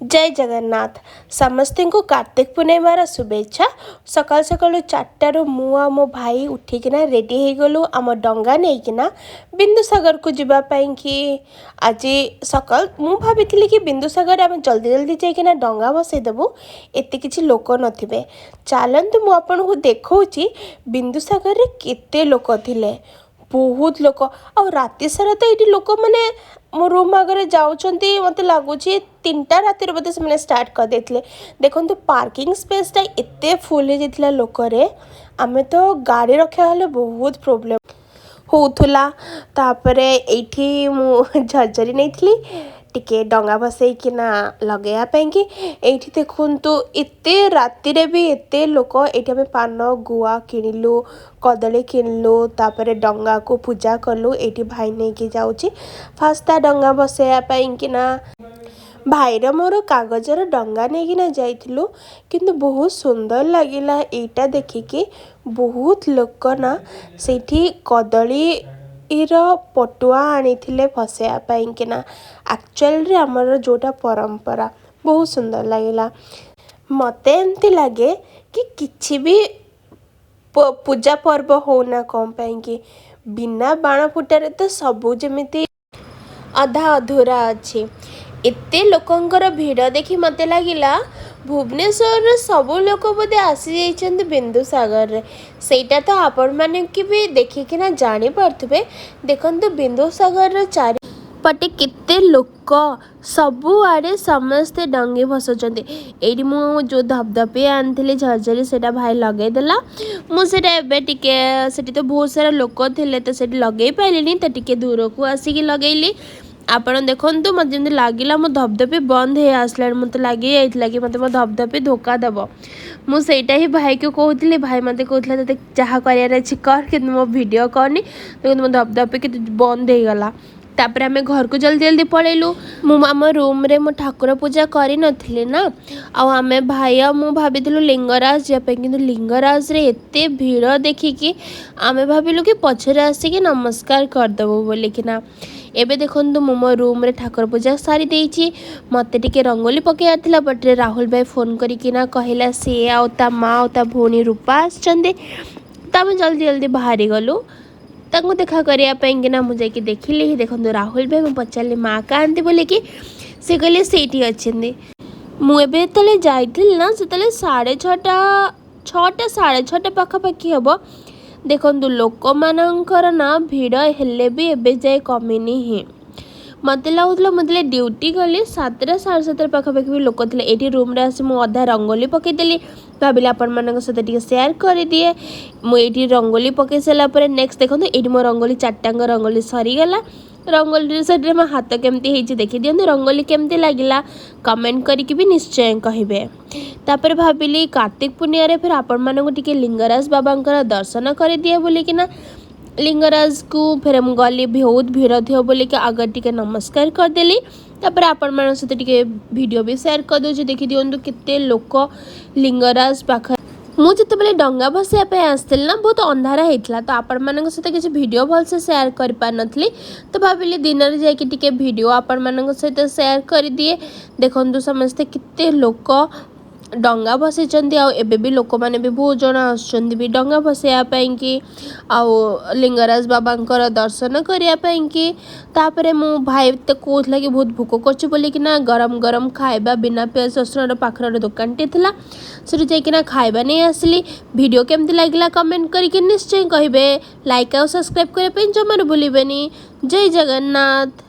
जय जगन्नाथ समस्त को कार्तिक पूर्णिमार शुभेच्छा। सकाल सकाल 4टारू मु आ मो भाई उठिकिना रेडी हो गलु आम डंगा नहींकिना बिंदुसागर को जीवाई कि आज सकाल मु भाभी कि बिंदुसागर आम जल्दी जल्दी जाइकिना डंगा बसईदेबू एत कि लोक नथिबे। चलतु मु आपन को देखौची बिंदुसागर रे केते लोक थिले, बहुत लोक आ राति सारा तो ये लोक मैंने मो रूम आगे जाऊँगी मत लगुच 3टा रातिर बोधे से स्टार्ट कर देते। देखो पार्किंग स्पेसटा एते फुल हो जाता लोकरे आमे तो गाड़ी रखा हेले बहुत प्रोब्लेम होउथुला। तापरे एठी मु झरझरी नहीं टिके डंगा बसईकिना लगेया कि एठी देखु एते राति रे भी एते लोक। एठी आमे पान गुआ किणिलु, कदली किणिलु, तापरे डंगा को पूजा कलु। एठी भाई नहीं कि जाउची फास्ता डंगा बसैया किना भाईर मोर कागजर डंगा नहीं जाइथिलु किंतु बहुत सुंदर लगिला एटा देखिकी। बहुत लोक ना सेठी कदली पटुआ आनी फसैया किना एक्चुअल रे हमर जोटा परंपरा बहुत सुंदर लगिला। मते एमती लगे कि किछि भी पूजा पर्व होना कौन कि बिना बाण फुटारे तो सबू जमिति अधा अधूरा अच्छी। एते लोकंकर भिड़ देखि मते लगिला भुवनेश्वर सबू लोक बोधे आसी जाइछन्ति बिंदुसागर रे। सेटा तो आपण माने कि भी देखिकिना जानी पारथुबे। देखंतु बिंदुसागर रे चारि पटे केते लोक सबू आड़े समस्ते डंगे भसुचंती। एडी मु जो धपधपे आनथिले झरझरी सेटा भाई लगे देला। मु सेटा एबे टिके सेटी तो बहुत सारा लोक थिले तो सेटी लगे पाइलिनी तो टिके दूर को आसिकी लगेली। आपण देखंतु मते जेंति लागिला मो धपधपे बंद हे आसला मते लागी जाइतला कि मते मो धपधपे धोका देबो। मु सेटा ही भाई को कहूतिले, भाई मते कहूतला तते जहा करियार अछि कर कि मो वीडियो करनी तो मो धपधपे कि बंद हे गला। तापर आमे घर को जल्दी जल्दी पळेलु। मु आम रूम रे मो ठाकुर पूजा करि नथिले ना आ आमे भाई आ मु भाबिथिलु लिंगराज जापे किंतु लिंगराज रे एते भीड़ देखिकी आमे भाबिलु कि पछरे आसिकी नमस्कार कर देबो बोली किना। एबे देखंतु मु मो रूम रे ठाकुर पूजा सारी देइची। मते टिके रंगोली पकेयार थिला बटरे राहुल भाई फोन करिकिना कहिला से आ ता माँ आ ता भौणी रूपा आछंदे त आमे जल्दी जल्दी बाहरी गलु तांको देखा करिया किना। मु जाइकी देखिली ही देखंतु राहुल भाई मु पचारली माँ कांती बोले कि से कहले सेठी अच्छे। मु एबे तले जाइथिल ना से तले 6:30 6:30 पाखापाखि हम। देखंतु लोक मानकर ना भिड़ हेले भी एबे जाए कमिनी ही। मते लगुला मतलब ड्यूटी गली 7टा 7:30 पाखापाखि भी लोक थे। ये रूम रे आसी मु अधा रंगोली पकईदेली भाविली आपण मान सहित टे सेयार कर दिए। मुझे रंगोली पकई सारापर नेक्स्ट देखो ये मो रंगोली 4टांग रंगोली सरीगला। रंगोली से मो हाथ केमती देखी दिखाँ रंगोली केमती लगिला कमेंट करके भी निश्चय कहे। तापर भाविली कार्तिक पूर्णिमा फिर आपण मानू टिके लिंगराज बाबा दर्शन कर दिए बोलिकिना लिंगराज को फिर मुझे गली बहुत भीड़ थी बोल कि आगे टिके नमस्कार करदेली। तापर आपण मान सहित टिके वीडियो भी शेयर कर दूँ देखी दिंतु केते लोक लिंगराज पाख। मु जिते डंगा बसैया आसती ना बहुत अंधारा होता तो आपण मान सहित किसी वीडियो भलसे शेयर कर पार नथली तो भाविली दिन में जाके वीडियो आपण मान सहित शेयर कर दिए। देखंतु समस्ते केते लोक डंगा बसैचंती आबे भी लोक माने भी बहुत जन आसुचंती भी डंगा बसैया कि आउ लिंगराज बाबांकर दर्शन करिया कि। तापरे मो भाई तो कहला कि बहुत भोक करछि बोली कि ना गरम गरम खाइबा बिना प्याज रसुन पाखर दुकानटे थिला से जाइकिना खाइबा नहीं आसली। वीडियो केमती लगिला कमेंट करके निश्चय कहिबे। लाइक और सब्सक्राइब करे पे जमार भूलिबेनी। जय जगन्नाथ।